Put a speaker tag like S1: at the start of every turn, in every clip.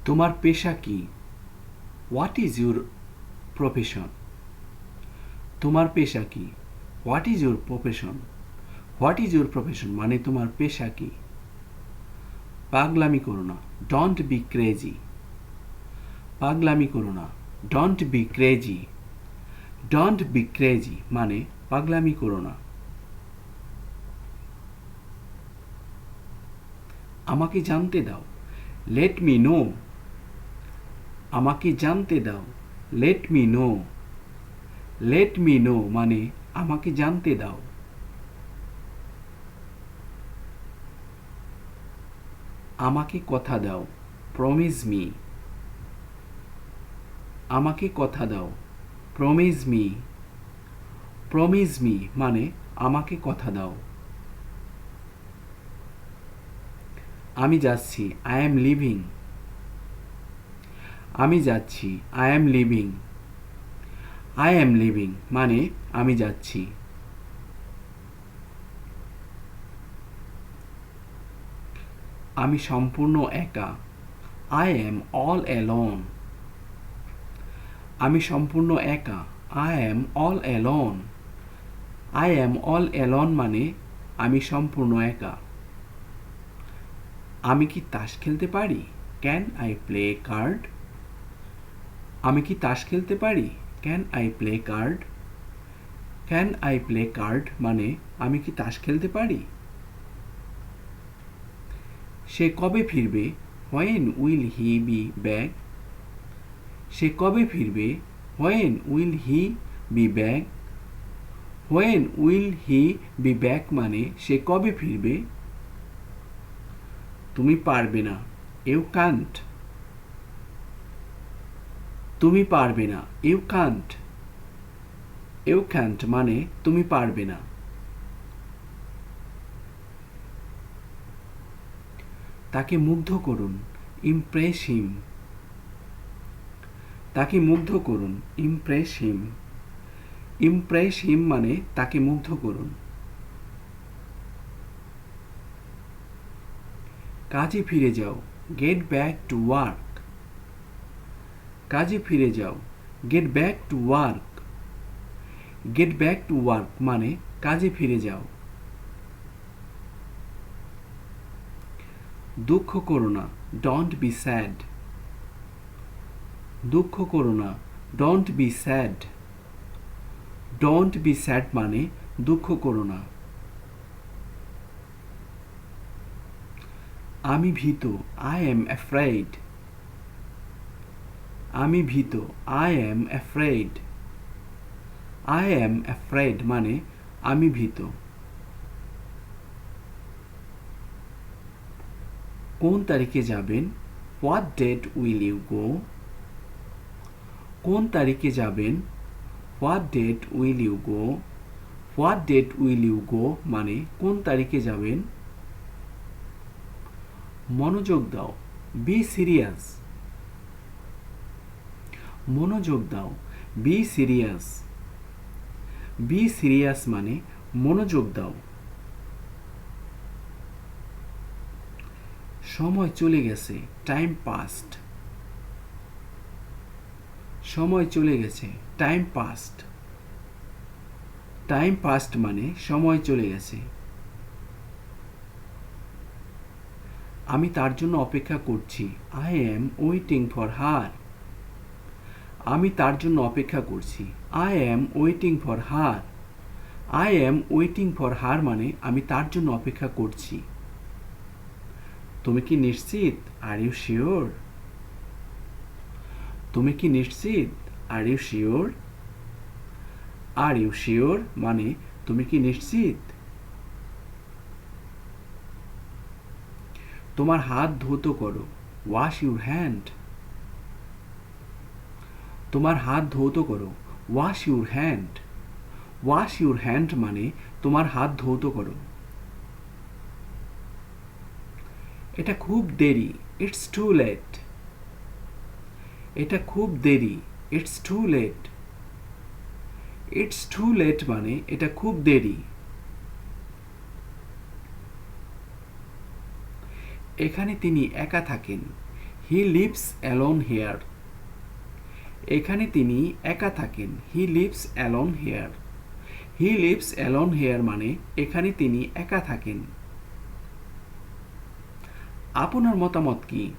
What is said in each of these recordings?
S1: তোমার পেশা কি? What is your profession? তোমার পেশা কি? What is your profession? What is your profession মানে তোমার পেশা কি? পাগলামি করো না, ডোন্ট বি ক্রেজি। পাগলামি করো না, don't be crazy. Don't be crazy মানে পাগলামি করো না। আমাকে জানতে দাও, লেট মি নো। আমাকে জানতে দাও, let me no. Let me no মানে আমাকে জানতে দাও। আমাকে কথা দাও, প্রমিস মি। আমাকে কথা দাও, প্রমিস মি। প্রমিস মি মানে আমাকে কথা দাও। আমি যাচ্ছি, আই অ্যাম লিভিং। আমি যাচ্ছি, I am living. I am living মানে আমি যাচ্ছি। আমি সম্পূর্ণ একা, আই অ্যাম অল অ্যালোন। আমি সম্পূর্ণ একা, I am all alone. I am all alone মানে আমি সম্পূর্ণ একা। আমি কি তাস খেলতে পারি? Can I play card? আমি কি তাস খেলতে পারি? Can I play card? Can I play card মানে আমি কি তাস খেলতে পারি? সে কবে ফিরবে? When will he be back? সে কবে ফিরবে? When will he be back? When will he be back মানে সে কবে ফিরবে? তুমি পারবে না, ইউ কান্ট। তুমি পারবে না, ইউ কান্ট। ইউ কান্ট মানে তুমি পারবে না। তাকে মুগ্ধ করুন, ইমপ্রেস হিম। তাকে মুগ্ধ করুন, ইমপ্রেস হিম। ইমপ্রেস হিম মানে তাকে মুগ্ধ করুন। কাজে ফিরে যাও, গেট ব্যাক টু ওয়ার্ক। কাজে ফিরে যাও, get back to work. Get back to work মানে কাজে ফিরে যাও। দুঃখ করো না, ডোন্ট বি স্যাড। দুঃখ করো না, don't be sad. Don't be sad মানে দুঃখ করো না। আমি ভীত, আই এম অ্যাফ্রেড। আমি ভীত, I am afraid. I am afraid মানে আমি ভীত। কোন তারিখে যাবেন? What date will you go? কোন তারিখে যাবেন? What date will you go? What date will you go মানে কোন তারিখে যাবেন? মনোযোগ দাও, বি সিরিয়াস। মনোযোগ দাও, বি সিরিয়াস। বি সিরিয়াস মানে মনোযোগ দাও। সময় চলে গেছে, টাইম পাস্ট। সময় চলে গেছে, টাইম পাস্ট। টাইম পাস্ট মানে সময় চলে গেছে। আমি তার জন্য অপেক্ষা করছি, I am waiting for her. আমি তার জন্য অপেক্ষা করছি, I am waiting for her. I am waiting for her মানে আমি তার জন্য অপেক্ষা করছি। তুমি কি নিশ্চিত? Are you sure? তুমি কি নিশ্চিত? Are you sure? Are you sure মানে তুমি কি নিশ্চিত? তোমার হাত ধৌত করো, ওয়াশ ইউর হ্যান্ড। তোমার হাত ধৌত করো, wash your hand. Wash your hand মানে তোমার হাত ধৌত করো। এটা খুব দেরি, ইটস টু লেট। এটা খুব দেরি, it's too late. It's too late মানে এটা খুব দেরি। এখানে তিনি একা থাকেন, হি লিভস অ্যালোন হেয়ার। এখানে তিনি একা থাকেন। He lives alone here. He lives alone here মানে এখানে তিনি একা থাকেন। আপনার মতামত কি?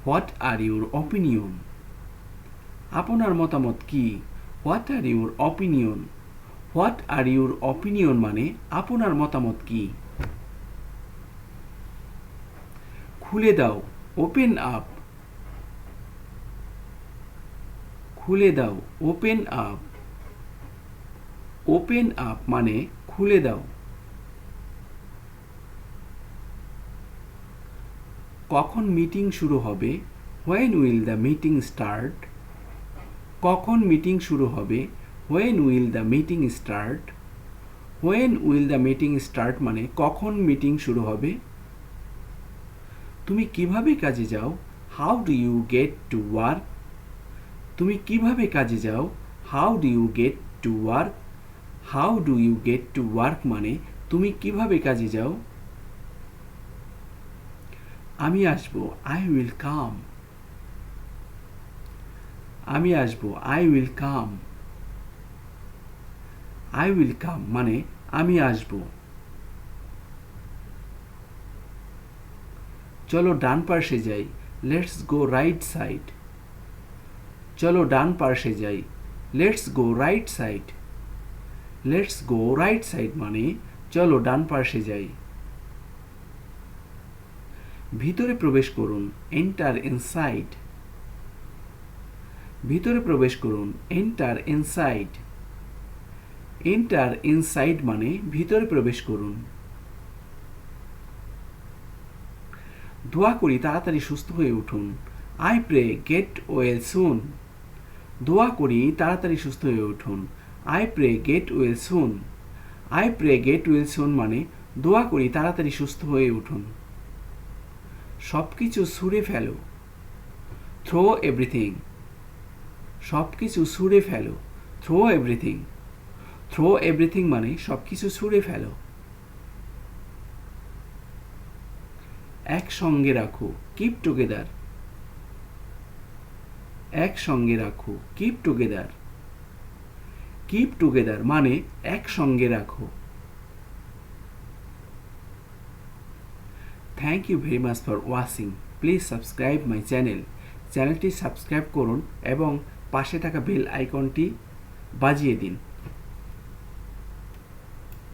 S1: What are your opinion? আপনার মতামত কি? What are your opinion? What are your opinion মানে আপনার মতামত কি? খুলে দাও, ওপেন আপ। খুলে দাও, ওপেন আপ। ওপেন আপ মানে খুলে দাও। কখন মিটিং শুরু হবে? When will the meeting start? কখন মিটিং শুরু হবে? When will the meeting start? When will the meeting start মানে কখন মিটিং শুরু হবে? তুমি কিভাবে কাজে যাও? How do you get to work? তুমি কিভাবে কাজে যাও? How do you get to work? How do you get to work মানে তুমি কিভাবে কাজে যাও? আমি আসবো, আই উইল কাম। আমি আসবো, I will come. I will come মানে আমি আসবো। চলো ডান পার্শ্বে যাই, লেটস গো রাইট সাইড। চলো ডান পার্শ্বে যাই, let's go right side. Let's go right side মানে চলো ডান পার্শ্বে যাই। ভিতরে প্রবেশ করুন, এন্টার ইনসাইড। ভিতরে প্রবেশ করুন, এন্টার ইনসাইড। এন্টার ইনসাইড মানে ভিতরে প্রবেশ করুন। দোয়া করি তাড়াতাড়ি সুস্থ হয়ে উঠুন, I pray get well soon. দোয়া করি তাড়াতাড়ি সুস্থ হয়ে উঠুন, I pray get well soon. I pray get well soon মানে দোয়া করি তাড়াতাড়ি সুস্থ হয়ে উঠুন। সব কিছু ছুঁড়ে ফেলো, থ্রো এভরিথিং। সব কিছু ছুঁড়ে ফেলো, থ্রো এভরিথিং। থ্রো এভরিথিং মানে সব কিছু ছুঁড়ে ফেলো। একসঙ্গে রাখো, কিপ টুগেদার। একসঙ্গে রাখো, কিপ টুগেদার। কিপ টুগেদার মানে একসঙ্গে রাখো। Thank you very much for watching. Please subscribe my channel. চ্যানেলটি সাবস্ক্রাইব করুন এবং পাশে থাকা বেল আইকনটি বাজিয়ে দিন।